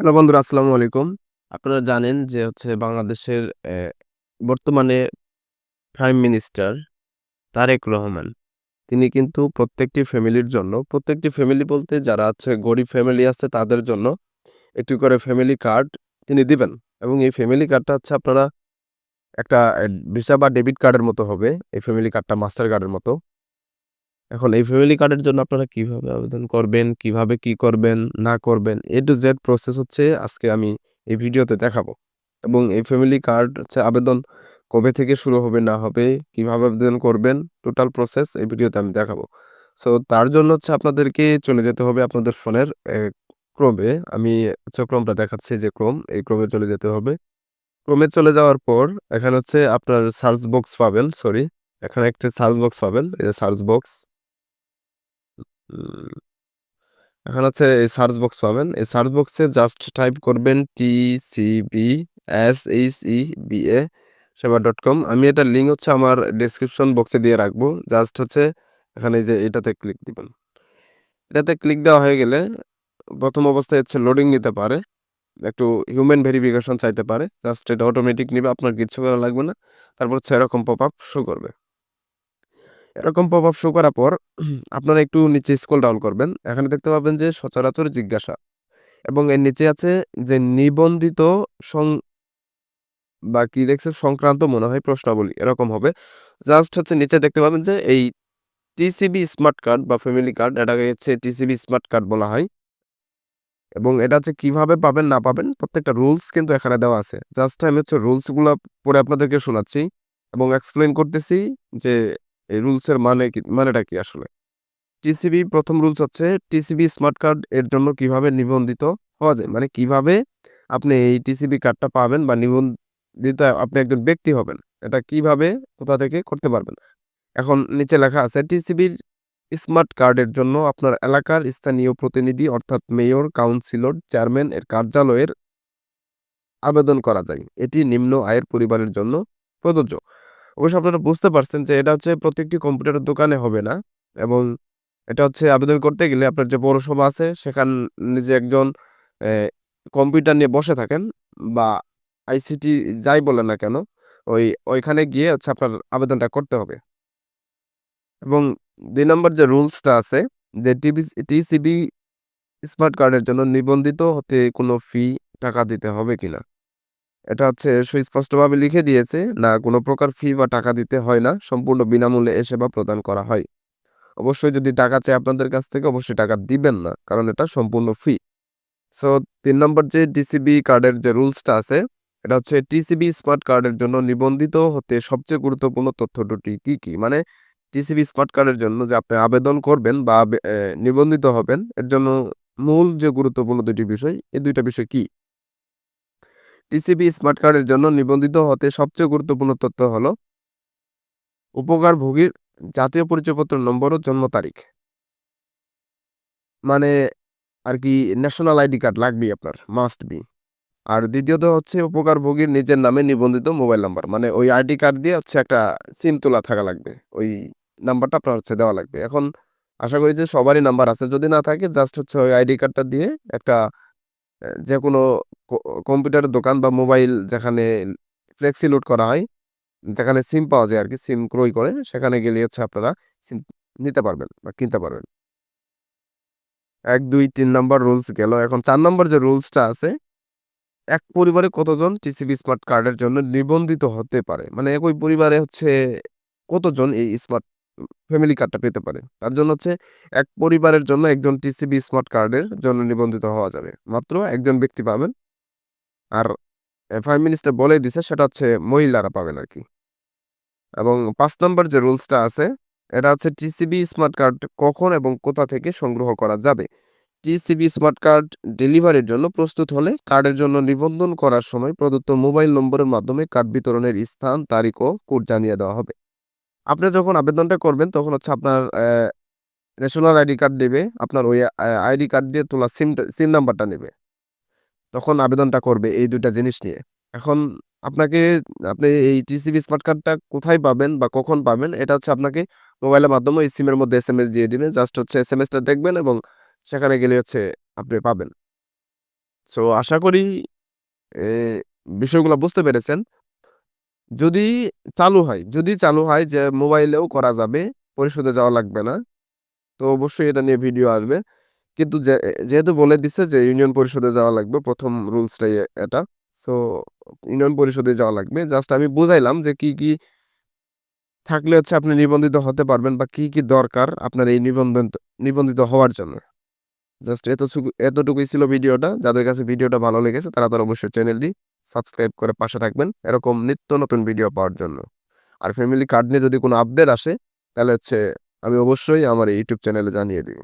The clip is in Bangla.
হ্যালো বন্ধুরা, আসসালামু আলাইকুম। আপনারা জানেন যে বাংলাদেশের বর্তমানে প্রাইম মিনিস্টার তারেক রহমান। তিনি কিন্তু প্রত্যেকটি ফ্যামিলি বলতে যারা গরিব ফ্যামিলি আছে তাদের জন্য একটি করে ফ্যামিলি কার্ড তিনি দিবেন। এবং এই ফ্যামিলি কার্ডটা আপনারা একটা ভিসা বা ডেবিট কার্ডের মতো হবে। এই ফ্যামিলি কার্ডটা মাস্টার কার্ডের মতো। এখন এই ফ্যামিলি কার্ডের জন্য আপনারা কিভাবে আবেদন করবেন, কিভাবে কি করবেন, না করবেন, A to Z প্রসেস আজকে আমি এই ভিডিওতে দেখাবো। এবং এই ফ্যামিলি কার্ড আবেদন কবে থেকে শুরু হবে না হবে, কিভাবে আবেদন করবেন, টোটাল প্রসেস এই ভিডিওতে আমি দেখাবো। সো তার জন্য আপনাদেরকে চলে যেতে হবে আপনাদের ফোনের ক্রোমে। আমি ক্রোমটা দেখাচ্ছি যে এই ক্রোমে চলে যেতে হবে। ক্রোমে চলে যাওয়ার পর এখানে আপনার সার্চ বক্স পাবেন, এখানে একটা সার্চ বক্স পাবেন, এই যে সার্চ বক্স। উম এখন এই সার্চ বক্স পাবেন। এই সার্চ বক্সে জাস্ট টাইপ করবেন TCBSHEBA সেবা.com। আমি এটার লিঙ্ক আমার ডেসক্রিপশন বক্সে দিয়ে রাখবো। জাস্ট এখানে এই যে এটাতে ক্লিক দিবেন। এটাতে ক্লিক দেওয়া হয়ে গেলে প্রথম অবস্থায় লোডিং নিতে পারে। একটু হিউম্যান ভেরিফিকেশন চাইতে পারে। জাস্ট এটা অটোমেটিক নিবে, আপনার কিচ্ছু করা লাগবে না। তারপর এরকম পপআপ শো করবে। এরকম পপআপ শো করার পর আপনারা একটু নিচে স্ক্রল ডাউন করবেন। এখানে দেখতে পাবেন যে সচরাচর জিজ্ঞাসা, এবং এর নিচে আছে যে নিবন্ধিত সং বা কি দেখছে সংক্রান্ত মনে হয় প্রশ্নাবলী এরকম হবে। জাস্ট নিচে দেখতে পাবেন যে এই টিসিবি স্মার্ট কার্ড বা ফ্যামিলি কার্ড, এটাকে টিসিবি স্মার্ট কার্ড বলা হয়। এবং এটা কিভাবে পাবেন না পাবেন প্রত্যেকটা রুলস কিন্তু এখানে দেওয়া আছে। জাস্ট আমি রুলসগুলো পড়ে আপনাদেরকে শোনাচ্ছি এবং এক্সপ্লেইন করতেছি যে এই রুলসের মানেটা কি আসলে। প্রথম রুলস টিসিবি স্মার্ট কার্ড এর জন্য কিভাবে নিবন্ধিত হওয়া যায়, মানে কিভাবে আপনি এই টিসিবি কার্ডটা পাবেন বা নিবন্ধিত আপনি একজন ব্যক্তি হবেন, এটা কিভাবে কোথা থেকে করতে পারবেন। এখন নিচে লেখা আছে টিসিবির স্মার্ট কার্ডের জন্য আপনার এলাকার স্থানীয় প্রতিনিধি অর্থাৎ মেয়র, কাউন্সিলর, চেয়ারম্যান এর কার্যালয়ের আবেদন করা যায়। এটি নিম্ন আয়ের পরিবারের জন্য প্রযোজ্য। অবশ্য আপনারা বুঝতে পারছেন যে এটা প্রত্যেকটি কম্পিউটারের দোকানে হবে না। এবং এটা আবেদন করতে গেলে আপনার যে পৌরসভা আছে সেখানে যে একজন কম্পিউটার নিয়ে বসে থাকেন বা আইসিটি যাই বলেন না কেন, ওইখানে গিয়ে আপনার আবেদনটা করতে হবে। এবং ২ নম্বর যে রুলসটা আছে যে টিসিবি স্মার্ট কার্ডের জন্য নিবন্ধিত হতে কোনো টাকা দিতে হবে কিনা। এটা সুস্পষ্টভাবে লিখে দিয়েছে, না কোনো প্রকার ফি বা টাকা দিতে হয় না। সম্পূর্ণ বিনামূল্যে এ সেবা প্রদান করা হয়। অবশ্যই যদি টাকা চায় আপনাদের কাছ থেকে অবশ্যই টাকা দিবেন না। কারণ এটা সম্পূর্ণ ফ্রি। সো ৩ নম্বর যে টিসিবি কার্ডের যে রুলসটা আছে, এটা টিসিবি স্মার্ট কার্ডের জন্য নিবন্ধিত হতে সবচেয়ে গুরুত্বপূর্ণ তথ্য দুটি কি? মানে টিসিবি স্মার্ট কার্ডের জন্য যে আপনি আবেদন করবেন বা নিবন্ধিত হবেন, এর জন্য মূল যে গুরুত্বপূর্ণ ২ টি বিষয়, এই ২ টা বিষয় কি? টিসিবি স্মার্ট কার্ডের জন্য নিবন্ধিত হতে সবচেয়ে গুরুত্বপূর্ণ তথ্য হলো উপকারভোগীর জাতীয় পরিচয়পত্র নম্বর ও জন্ম তারিখ। মানে আরকি ন্যাশনাল আইডি কার্ড লাগবেই আপনার, মাস্ট বি। আর দ্বিতীয়ত উপকারভোগীর নিজের নামে নিবন্ধিত মোবাইল নাম্বার। মানে ওই আইডি কার্ড দিয়ে একটা সিম তোলা থাকা লাগবে। ওই নাম্বারটা আপনার দেওয়া লাগবে। এখন আশা করি যে সবারই নাম্বার আছে। যদি না থাকে জাস্ট ওই আইডি কার্ডটা দিয়ে একটা যেকোনো ক কম্পিউটারের দোকান বা মোবাইল যেখানে ফ্লেক্সি লোড করা হয়, যেখানে সিম পাওয়া যায় আরকি, সিম ক্রয় করে সেখানে গেলে আপনারা সিম নিতে পারবেন বা কিনতে পারবেন। ১, ২, ৩ নাম্বার রুলস গেল। এখন ৪ নাম্বার যে রুলসটা আছে, এক পরিবারে কতজন টিসিবি স্মার্ট কার্ডের জন্য নিবন্ধিত হতে পারে? মানে একই পরিবারে কতজন এই স্মার্ট ফ্যামিলি কার্ডটা পেতে পারে? তার জন্য এক পরিবারের জন্য একজন টিসিবি স্মার্ট কার্ডের জন্য নিবন্ধিত হওয়া যাবে। মাত্র একজন ব্যক্তি পাবেন। আর প্রাইম মিনিস্টার বলেই দিছে সেটা মহিলারা পাবেন আরকি। এবং ৫ নাম্বার যে রুলসটা আছে, এটা টিসিবি স্মার্ট কার্ড কখন এবং কোথা থেকে সংগ্রহ করা যাবে? টিসিবি স্মার্ট কার্ড ডেলিভারির জন্য প্রস্তুত হলে কার্ডের জন্য নিবন্ধন করার সময় প্রদত্ত মোবাইল নম্বরের মাধ্যমে কার্ড বিতরণের স্থান, তারিখ ও কোড জানিয়ে দেওয়া হবে। আপনি যখন আবেদনটা করবেন তখন আপনার ন্যাশনাল আইডি কার্ড নেবে, আপনার ওই আইডি কার্ড দিয়ে তোলা সিম নাম্বারটা নেবে। তখন আবেদনটা করবে এই ২ টা জিনিস নিয়ে। এখন আপনাকে আপনি এই টিসিবি স্মার্ট কার্ডটা কোথায় পাবেন বা কখন পাবেন, এটা আপনাকে মোবাইলের মাধ্যমে এই সিমের মধ্যে এসএমএস দিয়ে দিবে। জাস্ট এসএমএসটা দেখবেন এবং সেখানে গেলে আপনি পাবেন। সো আশা করি এ বিষয়গুলো বুঝতে পেরেছেন। যদি যদি চালু হয় যে মোবাইলেও করা যাবে, পরিশোধে যাওয়া লাগবে না, তো অবশ্যই এটা নিয়ে ভিডিও আসবে। কিন্তু যেহেতু বলে দিছে যে ইউনিয়ন পরিষদে যাওয়া লাগবে, ১ম রুলসটাই এটা। সো ইউনিয়ন পরিষদে যাওয়া লাগবে। জাস্ট আমি বুঝাইলাম যে কি থাকলে হচ্ছে আপনি নিবন্ধিত হতে পারবেন বা কি দরকার আপনার এই নিবন্ধিত হওয়ার জন্য। জাস্ট এতটুকুই ছিল ভিডিওটা। যাদের কাছে ভিডিওটা ভালো লেগেছে তারা অবশ্যই চ্যানেলটি সাবস্ক্রাইব করে পাশে থাকবেন এরকম নিত্য নতুন ভিডিও পাওয়ার জন্য। আর ফ্যামিলি কার্ড নিয়ে যদি কোনো আপডেট আসে তাহলে হচ্ছে আমি অবশ্যই আমার এই ইউটিউব চ্যানেলে জানিয়ে দিব।